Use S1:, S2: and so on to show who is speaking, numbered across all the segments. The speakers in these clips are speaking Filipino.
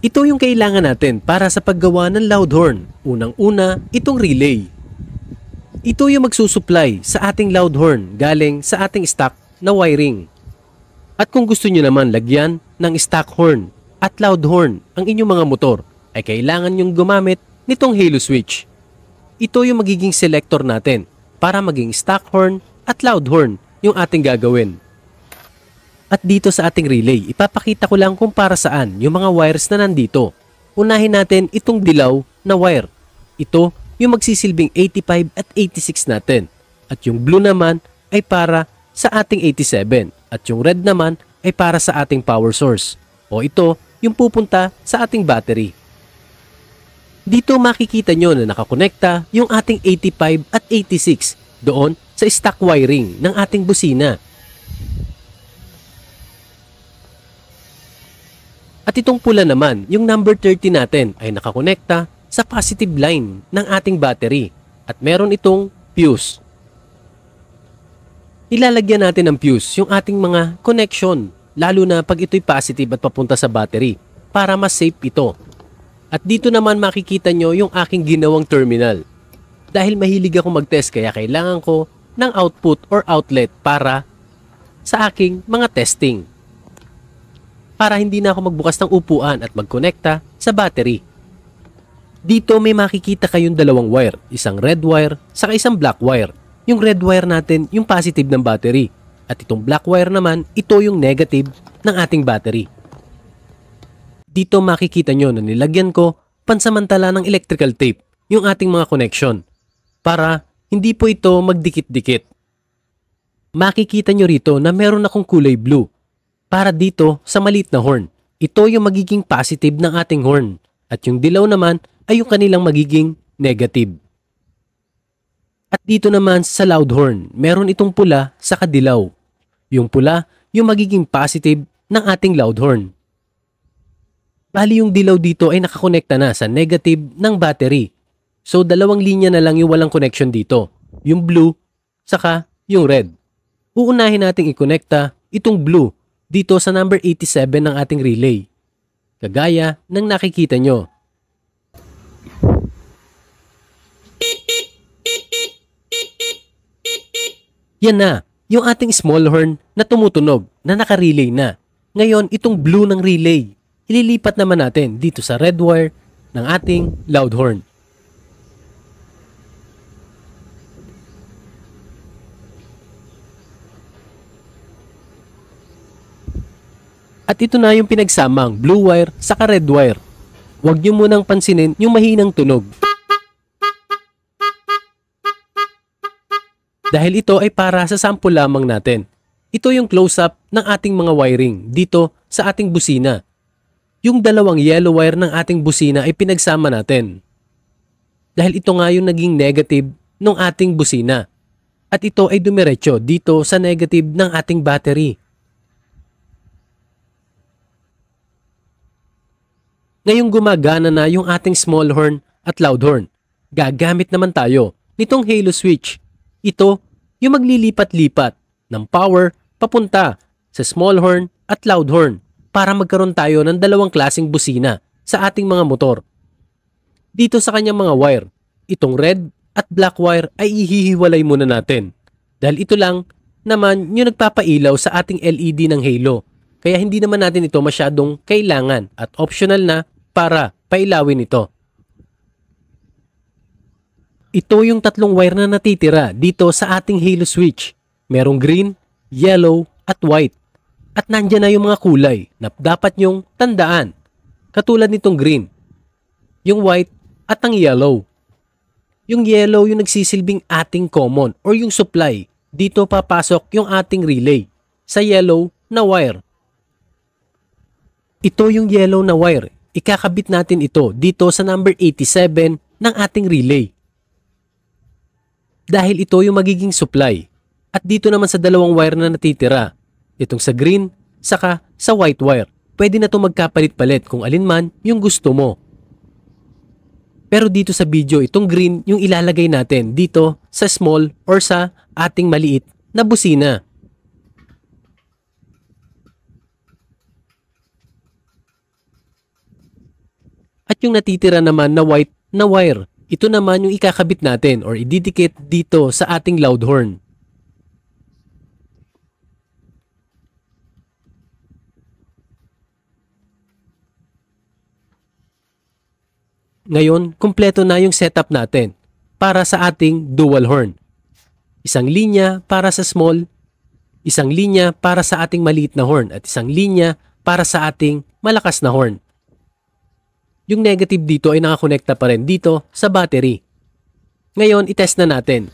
S1: Ito yung kailangan natin para sa paggawa ng loud horn. Unang-una, itong relay. Ito yung magsusupply sa ating loud horn galing sa ating stock na wiring. At kung gusto nyo naman lagyan ng stock horn at loud horn ang inyong mga motor, ay kailangan nyong gumamit nitong halo switch. Ito yung magiging selector natin para maging stock horn at loud horn yung ating gagawin. At dito sa ating relay, ipapakita ko lang kung para saan yung mga wires na nandito. Unahin natin itong dilaw na wire. Ito yung magsisilbing 85 at 86 natin. At yung blue naman ay para sa ating 87. At yung red naman ay para sa ating power source. O ito yung pupunta sa ating battery. Dito makikita nyo na nakakonekta yung ating 85 at 86 doon sa stock wiring ng ating busina. At itong pula naman, yung number 30 natin ay nakakonekta sa positive line ng ating battery at meron itong fuse. Ilalagyan natin ng fuse yung ating mga connection, lalo na pag ito'y positive at papunta sa battery para mas safe ito. At dito naman makikita nyo yung aking ginawang terminal. Dahil mahilig ako mag-test kaya kailangan ko ng output or outlet para sa aking mga testing. Para hindi na ako magbukas ng upuan at magkonekta sa battery. Dito may makikita kayong dalawang wire, isang red wire saka isang black wire. Yung red wire natin yung positive ng battery at itong black wire naman ito yung negative ng ating battery. Dito makikita nyo na nilagyan ko pansamantala ng electrical tape yung ating mga connection para hindi po ito magdikit-dikit. Makikita nyo rito na meron akong kulay blue. Para dito sa maliit na horn. Ito yung magiging positive ng ating horn. At yung dilaw naman ay yung kanilang magiging negative. At dito naman sa loud horn, meron itong pula sa kadilaw. Yung pula yung magiging positive ng ating loud horn. Bali yung dilaw dito ay nakakonekta na sa negative ng battery. So dalawang linya na lang yung walang connection dito. Yung blue saka yung red. Uunahin nating i-connecta itong blue dito sa number 87 ng ating relay. Kagaya ng nakikita nyo. Yan na, yung ating small horn na tumutunog na naka-relay na. Ngayon, itong blue ng relay, ililipat naman natin dito sa red wire ng ating loud horn. At ito na yung pinagsamang blue wire saka red wire. Huwag nyo munang pansinin yung mahinang tunog. Dahil ito ay para sa sample lamang natin. Ito yung close-up ng ating mga wiring dito sa ating busina. Yung dalawang yellow wire ng ating busina ay pinagsama natin. Dahil ito nga yung naging negative ng ating busina. At ito ay dumiretso dito sa negative ng ating battery. Ngayong gumagana na yung ating small horn at loud horn, gagamit naman tayo nitong halo switch. Ito yung maglilipat-lipat ng power papunta sa small horn at loud horn para magkaroon tayo ng dalawang klaseng busina sa ating mga motor. Dito sa kanyang mga wire, itong red at black wire ay ihihiwalay muna natin. Dahil ito lang naman yung nagpapailaw sa ating LED ng halo. Kaya hindi naman natin ito masyadong kailangan at optional na para pailawin ito. Ito yung tatlong wire na natitira dito sa ating halo switch. Merong green, yellow, at white. At nandyan na yung mga kulay na dapat nyong tandaan. Katulad nitong green, yung white, at ang yellow. Yung yellow yung nagsisilbing ating common or yung supply. Dito papasok yung ating relay sa yellow na wire. Ito yung yellow na wire. Ikakabit natin ito dito sa number 87 ng ating relay. Dahil ito yung magiging supply. At dito naman sa dalawang wire na natitira, itong sa green, saka sa white wire, pwede na ito magkapalit-palit kung alin man yung gusto mo. Pero dito sa video, itong green yung ilalagay natin dito sa small or sa ating maliit na busina. yung natitira naman na white na wire, ito naman yung ikakabit natin or ididikit dito sa ating loud horn. Ngayon, kumpleto na yung setup natin para sa ating dual horn. Isang linya para sa small, isang linya para sa ating maliit na horn, at isang linya para sa ating malakas na horn. Yung negative dito ay nakakonekta pa rin dito sa battery. Ngayon, itest na natin.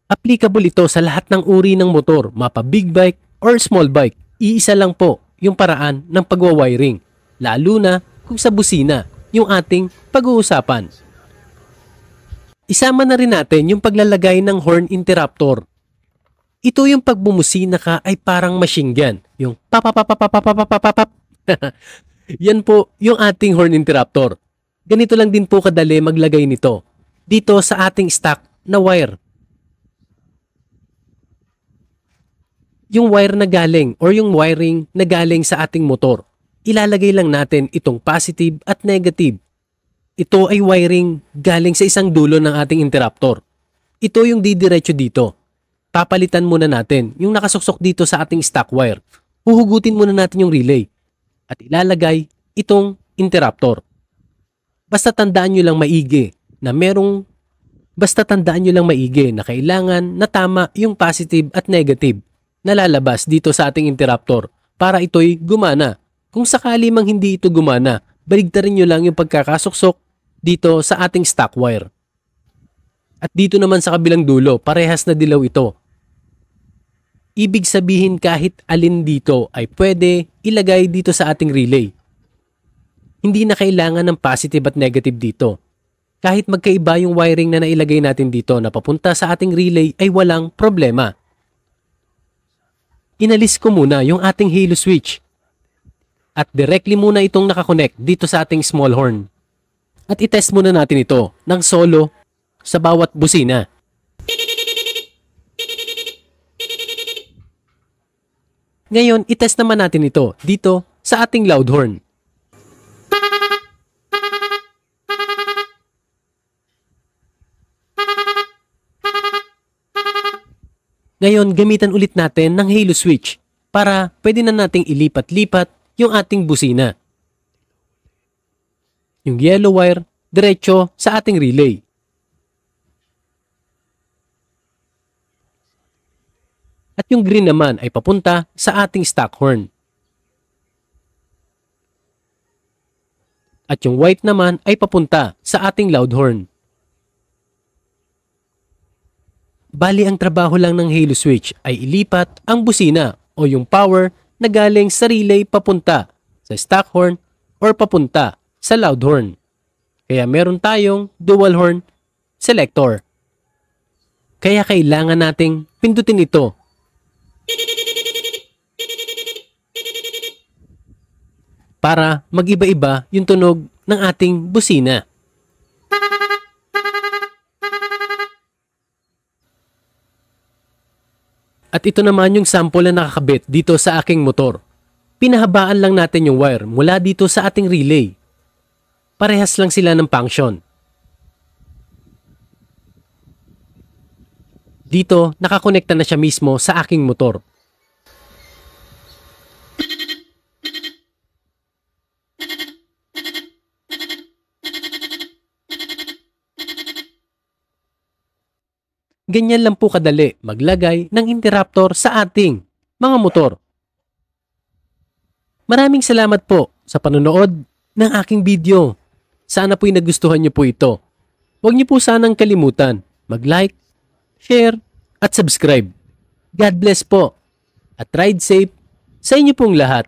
S1: Applicable ito sa lahat ng uri ng motor, mapa big bike or small bike. Iisa lang po yung paraan ng pagwawiring, lalo na kung sa busina yung ating pag-uusapan. Isama na rin natin yung paglalagay ng horn interruptor. Ito yung pagbumusina ka ay parang machine gun, yung papapapapapapapapapap. Yan po yung ating horn interruptor. Ganito lang din po kadali maglagay nito dito sa ating stock na wire. Yung wire na galing or yung wiring na galing sa ating motor, ilalagay lang natin itong positive at negative. Ito ay wiring galing sa isang dulo ng ating interruptor. Ito yung didiretso dito. Papalitan muna natin yung nakasuksok dito sa ating stock wire. Huhugutin muna natin yung relay at ilalagay itong interruptor. Basta tandaan nyo lang maigi na kailangan na tama yung positive at negative na lalabas dito sa ating interruptor para ito'y gumana. Kung sakali mang hindi ito gumana, baligtarin nyo lang yung pagkakasuksok dito sa ating stock wire. At dito naman sa kabilang dulo, parehas na dilaw ito. Ibig sabihin kahit alin dito ay pwede ilagay dito sa ating relay. Hindi na kailangan ng positive at negative dito. Kahit magkaiba yung wiring na nailagay natin dito na papunta sa ating relay ay walang problema. Inalis ko muna yung ating halo switch at directly muna itong nakakonect dito sa ating small horn. At itest muna natin ito ng solo sa bawat busina. Ngayon, itest naman natin ito dito sa ating loud horn. Ngayon, gamitan ulit natin ng halo switch para pwede na nating ilipat-lipat yung ating busina. Yung yellow wire, diretso sa ating relay. At yung green naman ay papunta sa ating stock horn. At yung white naman ay papunta sa ating loud horn. Bali ang trabaho lang ng halo switch ay ilipat ang busina o yung power na galing sa relay papunta sa stock horn or papunta sa loud horn. Kaya meron tayong dual horn selector. Kaya kailangan nating pindutin ito. Para mag-iba-iba yung tunog ng ating busina. At ito naman yung sample na nakakabit dito sa aking motor. Pinahabaan lang natin yung wire mula dito sa ating relay. Parehas lang sila ng function. Dito, nakakonekta na siya mismo sa aking motor. Ganyan lang po kadali maglagay ng interruptor sa ating mga motor. Maraming salamat po sa panonood ng aking video. Sana po'y nagustuhan niyo po ito. Huwag niyo po sanang kalimutan mag-like, share, at subscribe. God bless po at ride safe sa inyo pong lahat.